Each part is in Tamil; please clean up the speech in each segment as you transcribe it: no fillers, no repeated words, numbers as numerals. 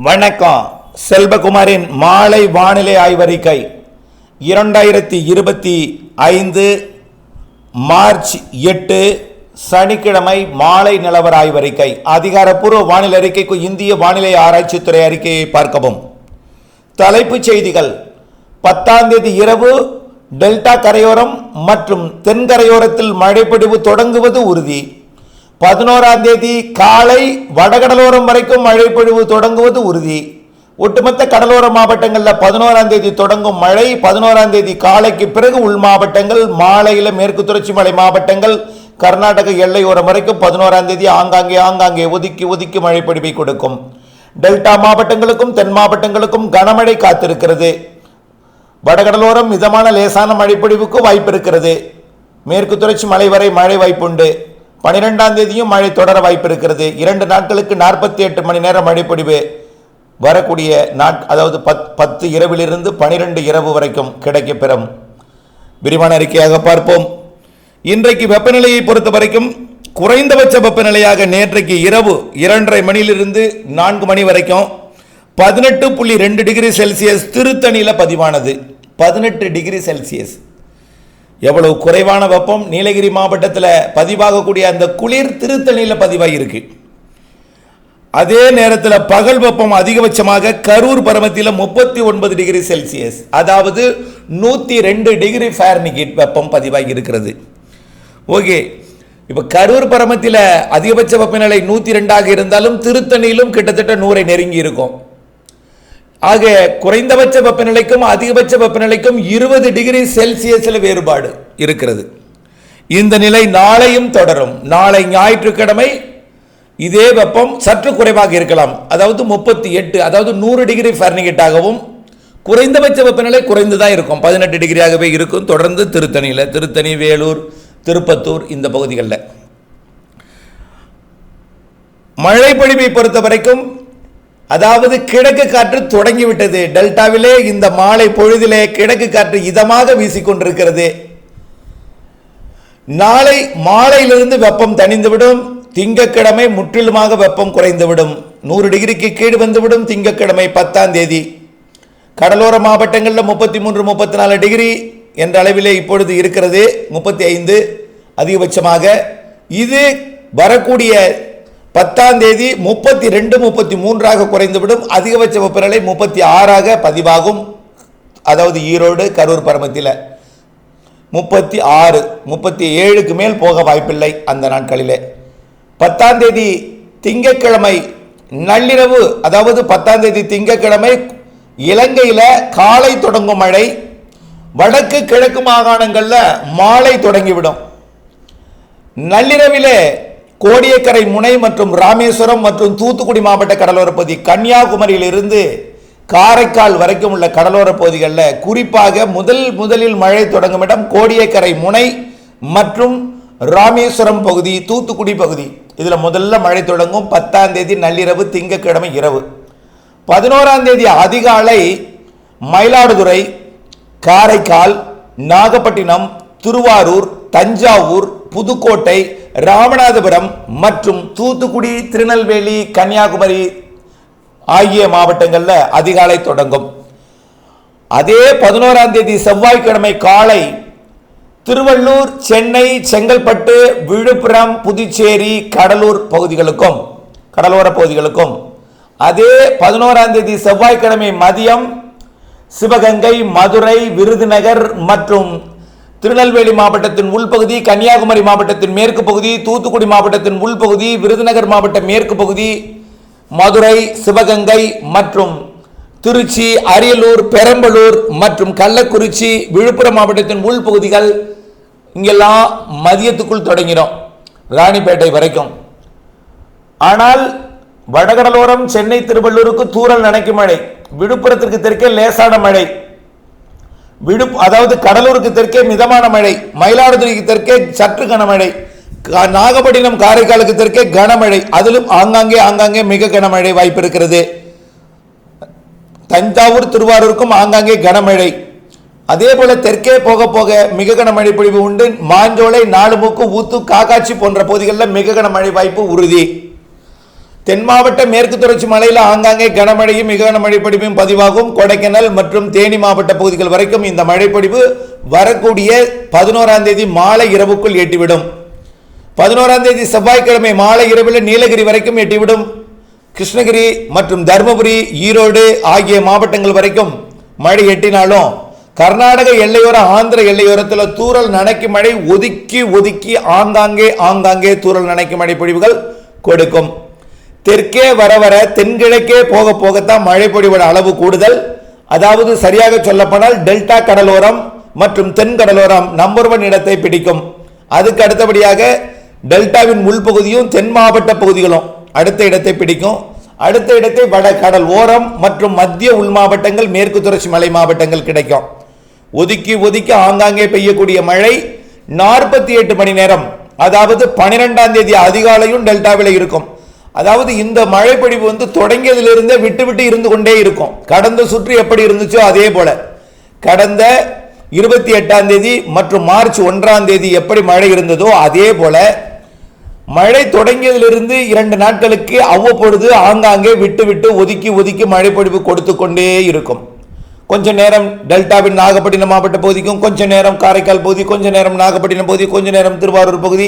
வணக்கம். செல்வகுமாரின் மாலை வானிலை ஆய்வறிக்கை 2025 மார்ச் 8 சனிக்கிழமை மாலை நிலவர ஆய்வறிக்கை. அதிகாரப்பூர்வ வானிலை அறிக்கைக்கு இந்திய வானிலை ஆராய்ச்சித்துறை அறிக்கையை பார்க்கவும். தலைப்புச் செய்திகள்: 10ஆம் தேதி இரவு டெல்டா கரையோரம் மற்றும் தென்கரையோரத்தில் மழைப்பொழிவு தொடங்குவது உறுதி. 11ஆம் தேதி காலை வடகடலோரம் வரைக்கும் மழைப்பொழிவு தொடங்குவது உறுதி. ஒட்டுமொத்த கடலோர மாவட்டங்களில் 11ஆம் தேதி தொடங்கும் மழை. 11ஆம் தேதி காலைக்கு பிறகு உள் மாவட்டங்கள், மாலையில் மேற்கு தொடர்ச்சி மலை மாவட்டங்கள், கர்நாடக எல்லையோரம் வரைக்கும் 11ஆம் தேதி ஆங்காங்கே ஒதுக்கி மழைப்பொழிவை கொடுக்கும். டெல்டா மாவட்டங்களுக்கும் தென் மாவட்டங்களுக்கும் கனமழை காத்திருக்கிறது. வடகடலோரம் மிதமான லேசான மழைப்பொழிவுக்கு வாய்ப்பு இருக்கிறது. மேற்கு தொடர்ச்சி மலை வரை மழை வாய்ப்புண்டு. 12ஆம் தேதியும் மழை தொடர வாய்ப்பு இருக்கிறது. 2 நாட்களுக்கு 48 மணி நேரம் மழைப்பொழிவு வரக்கூடிய அதாவது 10 இரவிலிருந்து 12 இரவு வரைக்கும் கிடைக்கப்பெறும். விரிவான அறிக்கையாக பார்ப்போம். இன்றைக்கு வெப்பநிலையை பொறுத்த வரைக்கும் குறைந்தபட்ச வெப்பநிலையாக நேற்றைக்கு இரவு 2:30 மணியிலிருந்து 4 மணி வரைக்கும் 18.2 டிகிரி செல்சியஸ் திருத்தணியில் பதிவானது. 18 டிகிரி செல்சியஸ். எவ்வளவு குறைவான வெப்பம்! நீலகிரி மாவட்டத்தில் பதிவாகக்கூடிய அந்த குளிர் திருத்தணியில் பதிவாகி இருக்கு. அதே நேரத்தில் பகல் வெப்பம் அதிகபட்சமாக கரூர் பரமத்தியில் 39 டிகிரி செல்சியஸ், அதாவது 102 டிகிரி ஃபாரன்ஹீட் வெப்பம் பதிவாகி இருக்கிறது. ஓகே, இப்போ கரூர் பரமத்தியில் அதிகபட்ச வெப்பநிலை 102ஆக இருந்தாலும் திருத்தணியிலும் கிட்டத்தட்ட 100 நெருங்கி இருக்கும். ஆக குறைந்தபட்ச வெப்பநிலைக்கும் அதிகபட்ச வெப்பநிலைக்கும் 20 டிகிரி செல்சியஸில் வேறுபாடு இருக்கிறது. இந்த நிலை நாளையும் தொடரும். நாளை ஞாயிற்றுக்கிழமை இதே வெப்பம் சற்று குறைவாக இருக்கலாம், அதாவது 38, அதாவது 100 டிகிரி ஃபாரன்ஹீட்டாகவும் குறைந்தபட்ச வெப்பநிலை குறைந்துதான் இருக்கும், 18 டிகிரியாகவே இருக்கும். தொடர்ந்து திருத்தணி, வேலூர், திருப்பத்தூர் இந்த பகுதிகளில் மழை பொழிவை பொறுத்த வரைக்கும், அதாவது கிழக்கு காற்று தொடங்கிவிட்டது. டெல்டாவிலே இந்த மாலை பொழுதிலே கிழக்கு காற்று இதமாக வீசிக்கொண்டிருக்கிறது. நாளை மாலையிலிருந்து வெப்பம் தணிந்துவிடும். திங்கட்கிழமை முற்றிலுமாக வெப்பம் குறைந்துவிடும். 100 டிகிரிக்கு கீழ் வந்துவிடும். திங்கட்கிழமை 10ஆம் தேதி கடலோர மாவட்டங்களில் 33, 34 டிகிரி என்ற அளவிலே இப்பொழுது இருக்கிறது. 35 அதிகபட்சமாக. இது வரக்கூடிய 10ஆம் தேதி 32, 33ஆக குறைந்துவிடும். அதிகபட்ச வெப்பநிலை 36ஆக பதிவாகும். அதாவது ஈரோடு, கரூர் பரமத்தியில் 36, 37க்கு மேல் போக வாய்ப்பில்லை அந்த நாட்களிலே. 10ஆம் தேதி திங்கட்கிழமை நள்ளிரவு, அதாவது 10ஆம் தேதி திங்கட்கிழமை இலங்கையில் காலை தொடங்கும் மழை. வடக்கு கிழக்கு மாகாணங்களில் மாலை தொடங்கிவிடும். நள்ளிரவிலே கோடியக்கரை முனை மற்றும் ராமேஸ்வரம் மற்றும் தூத்துக்குடி மாவட்ட கடலோர பகுதி, கன்னியாகுமரியிலிருந்து காரைக்கால் வரைக்கும் உள்ள கடலோர பகுதிகளில் குறிப்பாக முதலில் மழை தொடங்கும் இடம் கோடியக்கரை முனை மற்றும் ராமேஸ்வரம் பகுதி, தூத்துக்குடி பகுதி. இதில் முதல்ல மழை தொடங்கும் 10ஆம் தேதி நள்ளிரவு திங்கட்கிழமை இரவு. 11ஆம் தேதி அதிகாலை மயிலாடுதுறை, காரைக்கால், நாகப்பட்டினம், திருவாரூர், தஞ்சாவூர், புதுக்கோட்டை, ராமநாதபுரம் மற்றும் தூத்துக்குடி, திருநெல்வேலி, கன்னியாகுமரி ஆகிய மாவட்டங்களில் அதிகாலை தொடங்கும். அதே 11ஆம் தேதி செவ்வாய்க்கிழமை காலை திருவள்ளூர், சென்னை, செங்கல்பட்டு, விழுப்புரம், புதுச்சேரி, கடலூர் பகுதிகளுக்கும் கடலோர பகுதிகளுக்கும், அதே 11ஆம் தேதி செவ்வாய்க்கிழமை மதியம் சிவகங்கை, மதுரை, விருதுநகர் மற்றும் திருநெல்வேலி மாவட்டத்தின் உள்பகுதி, கன்னியாகுமரி மாவட்டத்தின் மேற்கு பகுதி, தூத்துக்குடி மாவட்டத்தின் உள்பகுதி, விருதுநகர் மாவட்ட மேற்கு பகுதி, மதுரை, சிவகங்கை மற்றும் திருச்சி, அரியலூர், பெரம்பலூர் மற்றும் கள்ளக்குறிச்சி, விழுப்புரம் மாவட்டத்தின் உள்பகுதிகள் இங்கெல்லாம் மதியத்துக்குள் தொடங்கிடும், ராணிப்பேட்டை வரைக்கும். ஆனால் வடகடலோரம் சென்னை, திருவள்ளூருக்கு தூறல் நனைக்கும் மழை, விழுப்புரத்திற்கு தெற்கே லேசான மழை, அதாவது கடலூருக்கு தெற்கே மிதமான மழை, மயிலாடுதுறைக்கு தெற்கே சற்று கனமழை, நாகப்பட்டினம், காரைக்காலுக்கு தெற்கே கனமழை, அதிலும் ஆங்காங்கே மிக கனமழை வாய்ப்பு இருக்கிறது. தஞ்சாவூர், திருவாரூருக்கும் ஆங்காங்கே கனமழை. அதே போல தெற்கே போக போக மிக கனமழை பொழிவு உண்டு. மாஞ்சோலை, நாலுமுக்கு, ஊத்து, காக்காட்சி போன்ற பகுதிகளில் மிக கனமழை வாய்ப்பு உறுதி. தென் மாவட்ட மேற்கு தொடர்ச்சி மலையில் ஆங்காங்கே கனமழையும் மிக கனமழை பொழிவும் பதிவாகும். கொடைக்கானல் மற்றும் தேனி மாவட்ட பகுதிகள் வரைக்கும் இந்த மழைப்பொழிவு வரக்கூடிய 11ஆம் தேதி மாலை இரவுக்குள் எட்டிவிடும். 11ஆம் தேதி செவ்வாய்க்கிழமை மாலை இரவில் நீலகிரி வரைக்கும் எட்டிவிடும். கிருஷ்ணகிரி மற்றும் தருமபுரி, ஈரோடு ஆகிய மாவட்டங்கள் வரைக்கும் மழை எட்டினாலும் கர்நாடக எல்லையோர, ஆந்திர எல்லையோரத்தில் தூறல் நனைக்கும் மழை ஒதுக்கி ஆங்காங்கே தூறல் நனைக்கும் மழை பொழிவுகள் கொடுக்கும். தெற்கே வர தென்கிழக்கே போகத்தான் மழை பொழிவோட அளவு கூடுதல். அதாவது சரியாக சொல்லப்போனால் டெல்டா கடலோரம் மற்றும் தென் கடலோரம் நம்பர் 1 இடத்தை பிடிக்கும். அதுக்கு அடுத்தபடியாக டெல்டாவின் உள்பகுதியும் தென் மாவட்ட பகுதிகளும் அடுத்த இடத்தை பிடிக்கும். அடுத்த இடத்தை வட கடல் ஓரம் மற்றும் மத்திய உள் மாவட்டங்கள், மேற்கு தொடர்ச்சி மலை மாவட்டங்கள் கிடைக்கும். ஒதுக்கி ஆங்காங்கே பெய்யக்கூடிய மழை 48 மணி நேரம், அதாவது 12ஆம் தேதி அதிகாலையும் டெல்டாவில் இருக்கும். அதாவது இந்த மழை பொழிவு தொடங்கியதிலிருந்தே விட்டு இருந்து கொண்டே இருக்கும். கடந்த சுற்று எப்படி இருந்துச்சோ அதே போல கடந்த 28ஆம் தேதி மற்றும் மார்ச் 1ஆம் தேதி எப்படி மழை இருந்ததோ அதே போல மழை தொடங்கியதிலிருந்து 2 நாட்களுக்கு அவ்வப்பொழுது ஆங்காங்கே விட்டு ஒதுக்கி மழை பொழிவு கொடுத்து கொண்டே இருக்கும். கொஞ்ச நேரம் டெல்டாவின் நாகப்பட்டினம் மாவட்ட பகுதிக்கும், கொஞ்ச நேரம் காரைக்கால் பகுதி, கொஞ்ச நேரம் நாகப்பட்டினம் பகுதி, கொஞ்ச நேரம் திருவாரூர் பகுதி,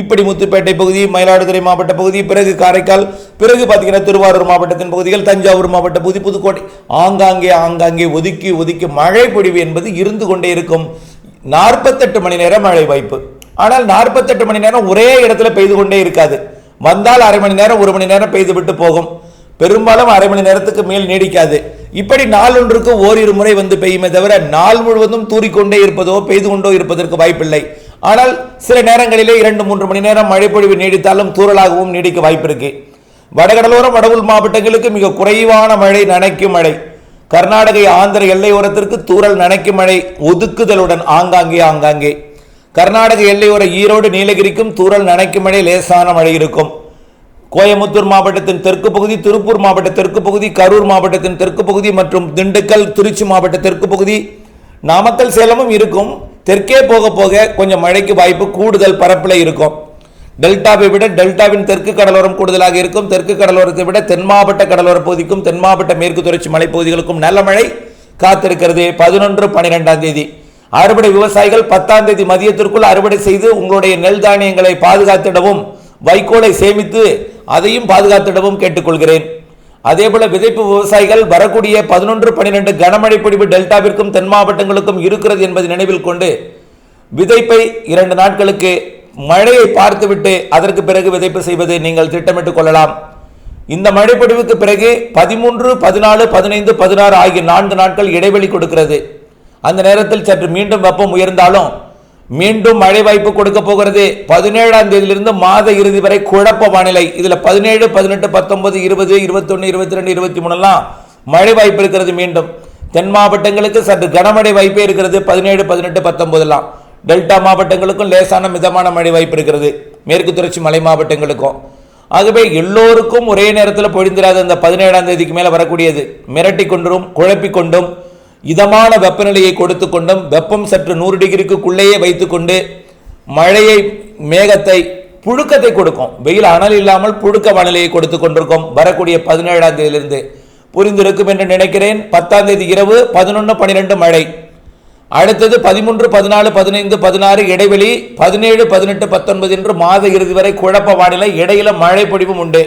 இப்படி முத்துப்பேட்டை பகுதி, மயிலாடுதுறை மாவட்ட பகுதி, பிறகு காரைக்கால், பிறகு பார்த்தீங்கன்னா திருவாரூர் மாவட்டத்தின் பகுதிகள், தஞ்சாவூர் மாவட்ட பகுதி, புதுக்கோட்டை, ஆங்காங்கே ஒதுக்கி மழை பொழிவு என்பது இருந்து கொண்டே இருக்கும். 48 மணி நேரம் மழை வாய்ப்பு. ஆனால் 48 மணி நேரம் ஒரே இடத்துல பெய்து கொண்டே இருக்காது. வந்தால் அரை மணி நேரம் 1 மணி நேரம் பெய்து விட்டு போகும். பெரும்பாலும் அரை மணி நேரத்துக்கு மேல் நீடிக்காது. இப்படி நாளொன்றுக்கு ஓரிரு முறை பெய்யுமே தவிர நாள் முழுவதும் தூறிக்கொண்டே இருப்பதோ பெய்து கொண்டோ இருப்பதற்கு வாய்ப்பில்லை. ஆனால் சில நேரங்களிலே 2-3 மணி நேரம் மழை பொழிவு நீடித்தாலும் தூறலாகவும் நீடிக்க வாய்ப்பு இருக்கு. வடகடலோரம் வடவுள் மாவட்டங்களுக்கு மிக குறைவான மழை, நனைக்கும் மழை. கர்நாடக ஆந்திர எல்லையோரத்திற்கு தூறல் நனைக்கும் மழை ஒதுக்குதலுடன் ஆங்காங்கே. கர்நாடக எல்லையோர ஈரோடு நீலகிரிக்கும் தூறல் நனைக்கும் மழை, லேசான மழை இருக்கும். கோயமுத்தூர் மாவட்டத்தின் தெற்கு பகுதி, திருப்பூர் மாவட்ட தெற்கு பகுதி, கரூர் மாவட்டத்தின் தெற்கு பகுதி மற்றும் திண்டுக்கல், திருச்சி மாவட்ட தெற்கு பகுதி, நாமக்கல், சேலமும் இருக்கும். தெற்கே போக கொஞ்சம் மழைக்கு வாய்ப்பு கூடுதல் பரப்பில் இருக்கும். டெல்டாவை விட டெல்டாவின் தெற்கு கடலோரம் கூடுதலாக இருக்கும். தெற்கு கடலோரத்தை விட தென் மாவட்ட கடலோர பகுதிக்கும், தென் மாவட்ட மேற்கு தொடர்ச்சி மலைப்பகுதிகளுக்கும் நல்ல மழை காத்திருக்கிறது. 11-12ஆம் தேதி அறுவடை விவசாயிகள் 10ஆம் தேதி மதியத்திற்குள் அறுவடை செய்து உங்களுடைய நெல் தானியங்களை பாதுகாத்திடவும், வைக்கோலை சேமித்து அதையும் பாதுகாத்திடவும் கேட்டுக்கொள்கிறேன். அதேபோல விதைப்பு விவசாயிகள் வரக்கூடிய 11-12 கனமழை பொழிவு டெல்டாவிற்கும் தென் மாவட்டங்களுக்கும் இருக்கிறது என்பதை நினைவில் கொண்டு விதைப்பை 2 நாட்களுக்கு மழையை பார்த்துவிட்டு அதற்கு பிறகு விதைப்பு செய்வதை நீங்கள் திட்டமிட்டுக் கொள்ளலாம். இந்த மழைப்பொழிவுக்கு பிறகு 13, 14, 15, 16 ஆகிய 4 நாட்கள் இடைவெளி கொடுக்கிறது. அந்த நேரத்தில் சற்று மீண்டும் வெப்பம் உயர்ந்தாலும் மீண்டும் மழை வாய்ப்பு கொடுக்க போகிறது. 17ஆம் தேதியிலிருந்து மாத இறுதி வரை குழப்ப வானிலை. இதுல 17, 18, 19, 20, 21, 22, 23 மழை வாய்ப்பு இருக்கிறது. மீண்டும் தென் மாவட்டங்களுக்கு சற்று கனமழை வாய்ப்பே இருக்கிறது. 17, 18, 19 டெல்டா மாவட்டங்களுக்கும் லேசான மிதமான மழை வாய்ப்பு இருக்கிறது. மேற்கு தொடர்ச்சி மலை மாவட்டங்களுக்கும். ஆகவே எல்லோருக்கும் ஒரே நேரத்தில் பொழிந்திராத இந்த 17ஆம் தேதிக்கு மேல வரக்கூடியது மிரட்டி கொண்டும் குழப்பிக் கொண்டும் இதமான வெப்பநிலையை கொடுத்து கொண்டும் வெப்பம் சற்று 100 டிகிரிக்குள்ளேயே வைத்துக்கொண்டு மழையை, மேகத்தை, புழுக்கத்தை கொடுக்கும். வெயில் அனல் இல்லாமல் புழுக்க வானிலையை கொடுத்து கொண்டிருக்கும். வரக்கூடிய 17ஆம் தேதியிலிருந்து புரிந்திருக்கும் என்று நினைக்கிறேன். 10ஆம் தேதி இரவு 11, 12 மழை. அடுத்தது 13, 14, 15, 16 இடைவெளி. 17, 18, 19 என்று மாத இறுதி வரை குழப்ப வானிலை. இடையில மழை பொழிவும் உண்டு.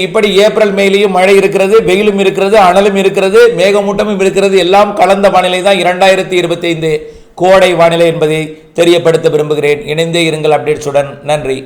இப்படி ஏப்ரல் மேலேயும் மழை இருக்கிறது, வெயிலும் இருக்கிறது, அனலும் இருக்கிறது, மேகமூட்டமும் இருக்கிறது. எல்லாம் கலந்த வானிலை தான் 2025 கோடை வானிலை என்பதை தெரியப்படுத்த விரும்புகிறேன். இணைந்தே இருங்கள் அப்டேட்ஸுடன். நன்றி.